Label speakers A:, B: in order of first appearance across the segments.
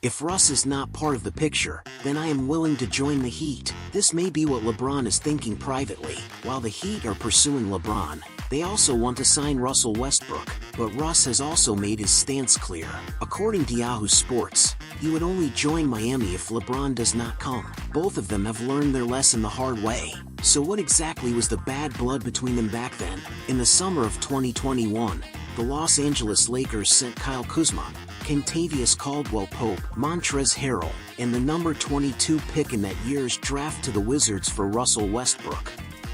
A: If Russ is not part of the picture, then I am willing to join the Heat. This may be what LeBron is thinking privately. While the Heat are pursuing LeBron, they also want to sign Russell Westbrook, but Russ has also made his stance clear. According to Yahoo Sports, he would only join Miami if LeBron does not come. Both of them have learned their lesson the hard way. So what exactly was the bad blood between them back then? In the summer of 2021, the Los Angeles Lakers sent Kyle Kuzma, Kentavious Caldwell-Pope, Montrezl Harrell, and the number 22 pick in that year's draft to the Wizards for Russell Westbrook.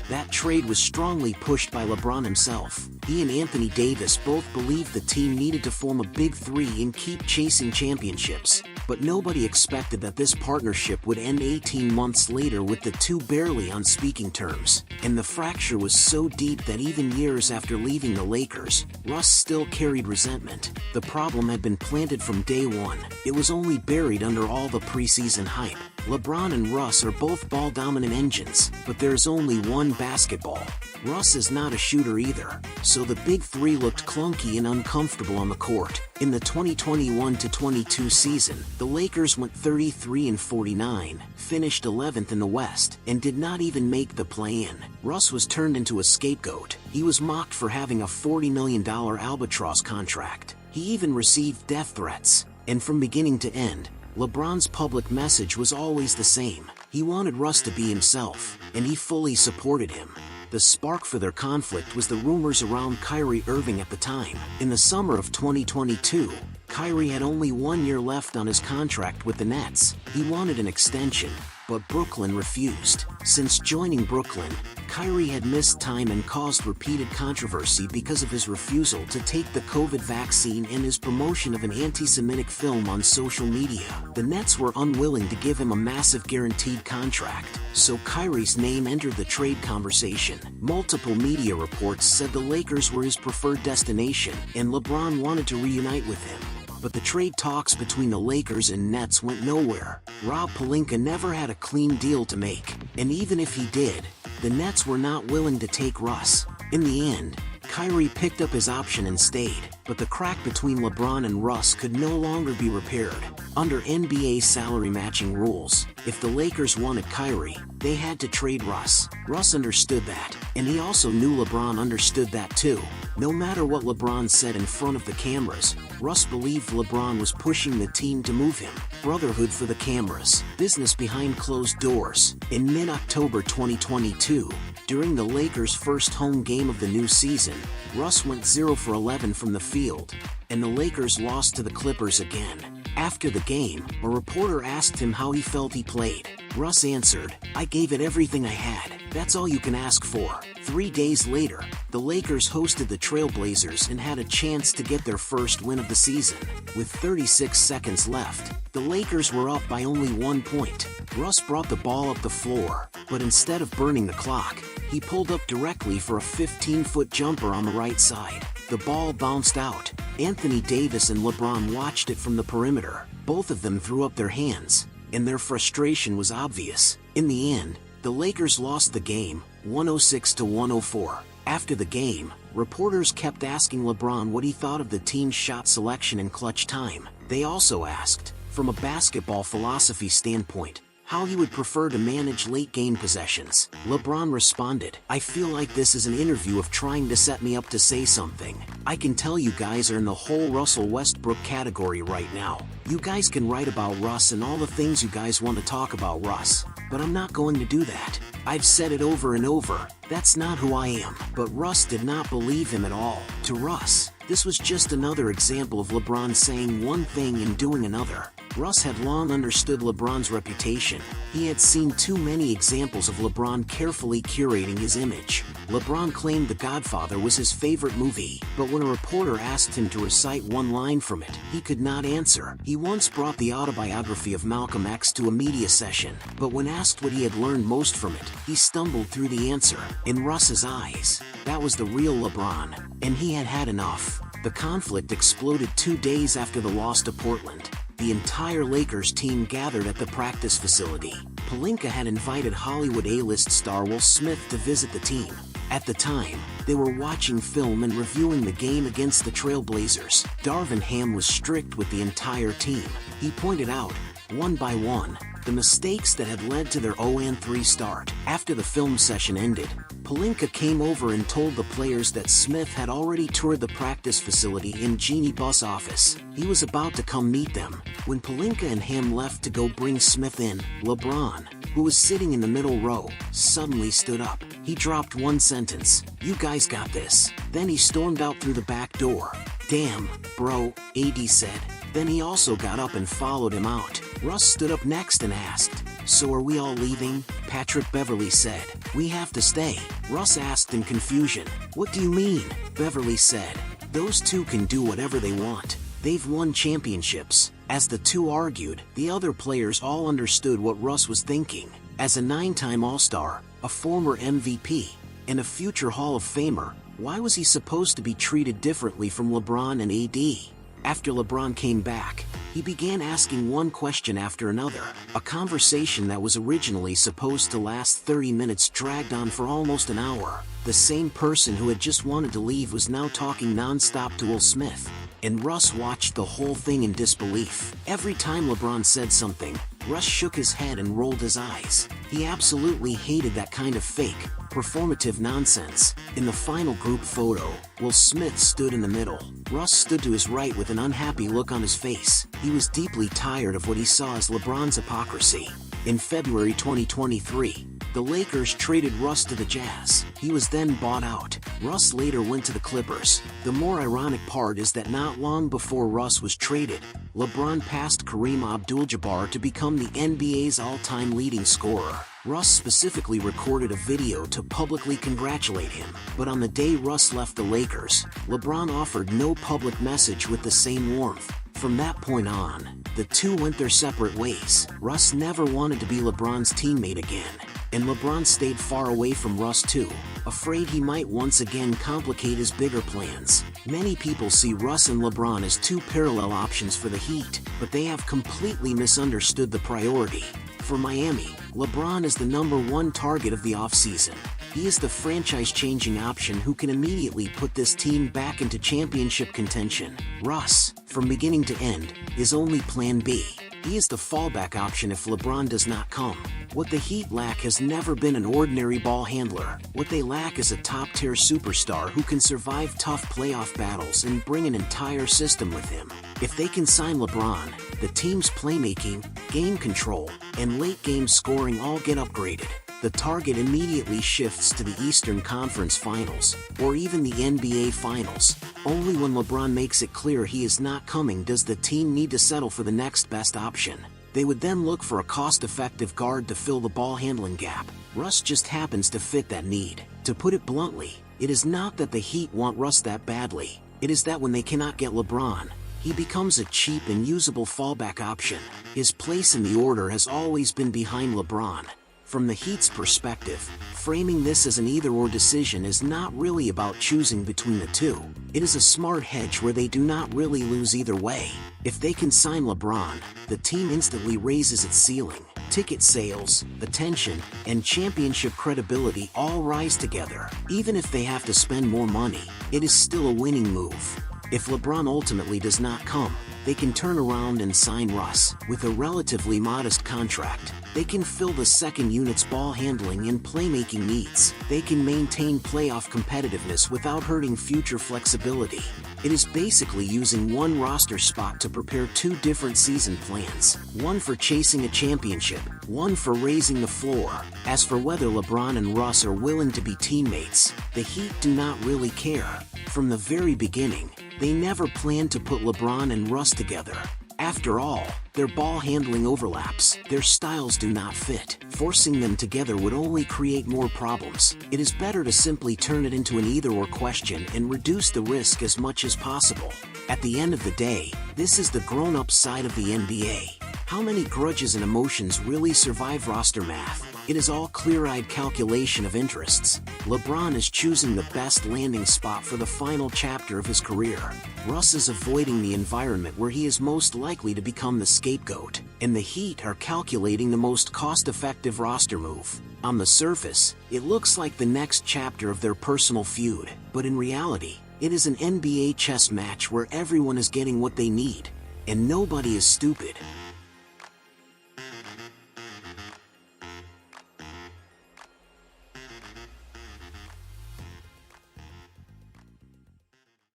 A: That trade was strongly pushed by LeBron himself. He and Anthony Davis both believed the team needed to form a big three and keep chasing championships. But nobody expected that this partnership would end 18 months later with the two barely on speaking terms. And the fracture was so deep that even years after leaving the Lakers, Russ still carried resentment. The problem had been planted from day one. It was only buried under all the preseason hype. LeBron and Russ are both ball-dominant engines, but there's only one basketball. Russ is not a shooter either, so the big three looked clunky and uncomfortable on the court. In the 2021-22 season, the Lakers went 33-49, finished 11th in the West, and did not even make the play-in. Russ was turned into a scapegoat. He was mocked for having a $40 million albatross contract. He even received death threats. And from beginning to end, LeBron's public message was always the same. He wanted Russ to be himself, and he fully supported him. The spark for their conflict was the rumors around Kyrie Irving at the time. In the summer of 2022, Kyrie had only 1 year left on his contract with the Nets. He wanted an extension, but Brooklyn refused. Since joining Brooklyn, Kyrie had missed time and caused repeated controversy because of his refusal to take the COVID vaccine and his promotion of an anti-Semitic film on social media. The Nets were unwilling to give him a massive guaranteed contract, so Kyrie's name entered the trade conversation. Multiple media reports said the Lakers were his preferred destination, and LeBron wanted to reunite with him. But the trade talks between the Lakers and Nets went nowhere. Rob Pelinka never had a clean deal to make, and even if he did, the Nets were not willing to take Russ. In the end, Kyrie picked up his option and stayed, but the crack between LeBron and Russ could no longer be repaired. Under NBA salary matching rules, if the Lakers wanted Kyrie, they had to trade Russ. Russ understood that, and he also knew LeBron understood that too. No matter what LeBron said in front of the cameras, Russ believed LeBron was pushing the team to move him. Brotherhood for the cameras, business behind closed doors. In mid-October 2022, during the Lakers' first home game of the new season, Russ went 0 for 11 from the field, and the Lakers lost to the Clippers again. After the game, a reporter asked him how he felt he played. Russ answered, "I gave it everything I had. That's all you can ask for." 3 days later, the Lakers hosted the Trailblazers and had a chance to get their first win of the season. With 36 seconds left, the Lakers were up by only 1 point. Russ brought the ball up the floor, but instead of burning the clock, he pulled up directly for a 15-foot jumper on the right side. The ball bounced out. Anthony Davis and LeBron watched it from the perimeter. Both of them threw up their hands, and their frustration was obvious. In the end, the Lakers lost the game, 106-104. After the game, reporters kept asking LeBron what he thought of the team's shot selection and clutch time. They also asked, from a basketball philosophy standpoint, how he would prefer to manage late-game possessions. LeBron responded, "I feel like this is an interview of trying to set me up to say something. I can tell you guys are in the whole Russell Westbrook category right now. You guys can write about Russ and all the things you guys want to talk about Russ, but I'm not going to do that. I've said it over and over, that's not who I am." But Russ did not believe him at all. To Russ, this was just another example of LeBron saying one thing and doing another. Russ had long understood LeBron's reputation. He had seen too many examples of LeBron carefully curating his image. LeBron claimed The Godfather was his favorite movie, but when a reporter asked him to recite one line from it, he could not answer. He once brought the autobiography of Malcolm X to a media session, but when asked what he had learned most from it, he stumbled through the answer. In Russ's eyes, that was the real LeBron, and he had had enough. The conflict exploded 2 days after the loss to Portland. The entire Lakers team gathered at the practice facility. Pelinka had invited Hollywood A-list star Will Smith to visit the team. At the time, they were watching film and reviewing the game against the Trailblazers. Darvin Ham was strict with the entire team. He pointed out, one by one, the mistakes that had led to their 0-3 start. After the film session ended, Pelinka came over and told the players that Smith had already toured the practice facility in Jeannie Buss' office. He was about to come meet them. When Pelinka and Ham left to go bring Smith in, LeBron, who was sitting in the middle row, suddenly stood up. He dropped one sentence, "You guys got this." Then he stormed out through the back door. "Damn, bro," AD said. Then he also got up and followed him out. Russ stood up next and asked, "So are we all leaving?" Patrick Beverley said, "We have to stay." Russ asked in confusion, "What do you mean?" Beverley said, "Those two can do whatever they want. They've won championships." As the two argued, the other players all understood what Russ was thinking. As a 9-time All-Star, a former MVP, and a future Hall of Famer, why was he supposed to be treated differently from LeBron and AD? After LeBron came back, he began asking one question after another. A conversation that was originally supposed to last 30 minutes dragged on for almost an hour. The same person who had just wanted to leave was now talking non-stop to Will Smith, and Russ watched the whole thing in disbelief. Every time LeBron said something, Russ shook his head and rolled his eyes. He absolutely hated that kind of fake, performative nonsense. In the final group photo, Will Smith stood in the middle. Russ stood to his right with an unhappy look on his face. He was deeply tired of what he saw as LeBron's hypocrisy. In February 2023, the Lakers traded Russ to the Jazz. He was then bought out. Russ later went to the Clippers. The more ironic part is that not long before Russ was traded, LeBron passed Kareem Abdul-Jabbar to become the NBA's all-time leading scorer. Russ specifically recorded a video to publicly congratulate him. But on the day Russ left the Lakers, LeBron offered no public message with the same warmth. From that point on, the two went their separate ways. Russ never wanted to be LeBron's teammate again, and LeBron stayed far away from Russ too, afraid he might once again complicate his bigger plans. Many people see Russ and LeBron as two parallel options for the Heat, but they have completely misunderstood the priority. For Miami, LeBron is the #1 target of the offseason. He is the franchise-changing option who can immediately put this team back into championship contention. Russ, from beginning to end, is only plan B. He is the fallback option if LeBron does not come. What the Heat lack has never been an ordinary ball handler. What they lack is a top-tier superstar who can survive tough playoff battles and bring an entire system with him. If they can sign LeBron, the team's playmaking, game control, and late-game scoring all get upgraded. The target immediately shifts to the Eastern Conference Finals, or even the NBA Finals. Only when LeBron makes it clear he is not coming does the team need to settle for the next best option. They would then look for a cost-effective guard to fill the ball-handling gap. Russ just happens to fit that need. To put it bluntly, it is not that the Heat want Russ that badly. It is that when they cannot get LeBron, he becomes a cheap and usable fallback option. His place in the order has always been behind LeBron. From the Heat's perspective, framing this as an either-or decision is not really about choosing between the two. It is a smart hedge where they do not really lose either way. If they can sign LeBron, the team instantly raises its ceiling. Ticket sales, attention, and championship credibility all rise together. Even if they have to spend more money, it is still a winning move. If LeBron ultimately does not come, they can turn around and sign Russ. With a relatively modest contract, they can fill the second unit's ball handling and playmaking needs. They can maintain playoff competitiveness without hurting future flexibility. It is basically using one roster spot to prepare two different season plans. One for chasing a championship, one for raising the floor. As for whether LeBron and Russ are willing to be teammates, the Heat do not really care. From the very beginning, they never planned to put LeBron and Russ together. After all, their ball handling overlaps. Their styles do not fit. Forcing them together would only create more problems. It is better to simply turn it into an either-or question and reduce the risk as much as possible. At the end of the day, this is the grown-up side of the NBA. How many grudges and emotions really survive roster math? It is all clear-eyed calculation of interests. LeBron is choosing the best landing spot for the final chapter of his career. Russ is avoiding the environment where he is most likely to become the scapegoat, and the Heat are calculating the most cost-effective roster move. On the surface, it looks like the next chapter of their personal feud, but in reality, it is an NBA chess match where everyone is getting what they need, and nobody is stupid.